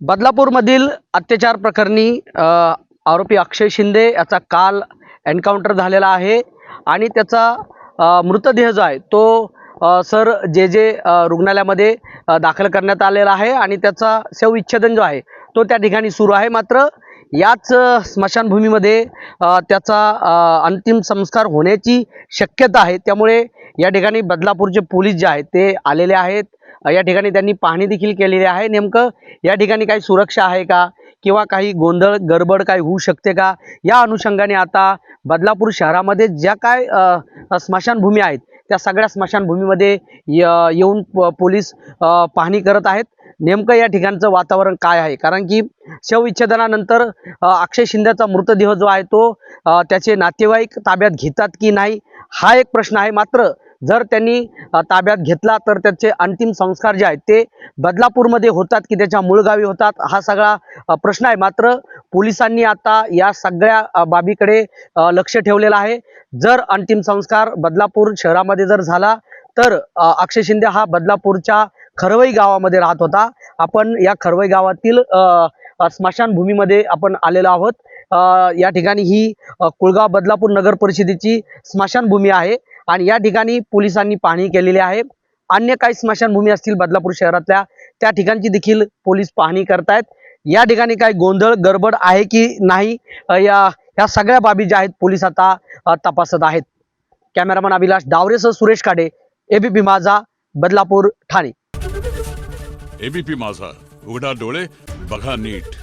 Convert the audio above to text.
बदलापूरमधील अत्याचार प्रकरणी आरोपी अक्षय शिंदे याचा काल एन्काउंटर झालेला आहे आणि त्याचा मृतदेह जो आहे तो सर जे रुग्णालयामध्ये दाखल करण्यात आलेला आहे आणि त्याचा शवविच्छेदन जो आहे तो त्या ठिकाणी सुरू आहे। मात्र याच स्मशानभूमीमध्ये त्याचा अंतिम संस्कार होण्याची शक्यता आहे। त्यामुळे या ठिकाणी बदलापूरचे पोलीस जे आहेत ते आलेले आहेत। या ठिकाणी त्यांनी पाहणी देखील केलेली आहे। नेमकं या ठिकाणी काही सुरक्षा आहे का किंवा काही गोंधळ गडबड काही होऊ शकते का, या अनुषंगाने आता बदलापूर शहरामध्ये ज्या काय स्मशानभूमी आहेत त्या सगळ्या स्मशानभूमीमध्ये येऊन पोलीस पाहणी करत आहेत। नेमकं या ठिकाणचं वातावरण काय आहे, कारण की शवविच्छेदनानंतर अक्षय शिंदेचा मृतदेह जो आहे तो त्याचे नातेवाईक ताब्यात घेतात की नाही हा एक प्रश्न आहे। मात्र जर त्यांनी ताब्यात घेतला तर त्याचे अंतिम संस्कार जे आहेत ते बदलापूरमध्ये होतात की त्याच्या मूळ गावी होतात हा सगळा प्रश्न आहे। मात्र पोलिसांनी आता या सगळ्या बाबीकडे लक्ष ठेवलेलं आहे। जर अंतिम संस्कार बदलापूर शहरामध्ये जर झाला तर अक्षय शिंदे हा बदलापूरच्या खरवई गावामध्ये राहत होता। आपण या खरवई गावातील स्मशानभूमीमध्ये आपण आलेलो आहोत। या ठिकाणी ही कुळगाव बदलापूर नगर परिषदेची स्मशानभूमी आहे आणि या ठिकाणी पोलिसांनी पाहणी केलेली आहे। अन्य काही स्मशानभूमी असतील बदलापूर शहरातल्या त्या ठिकाणची देखील पोलीस पाहणी करतायत। या ठिकाणी काही गोंधळ गडबड आहे की नाही या सगळ्या बाबी ज्या आहेत पोलीस आता तपासत आहेत। कॅमेरामन अभिलाष डावरेसह सुरेश काडे, एबीपी माझा, बदलापूर, ठाणे। एबीपी माझा, उघडा डोळे बघा नीट।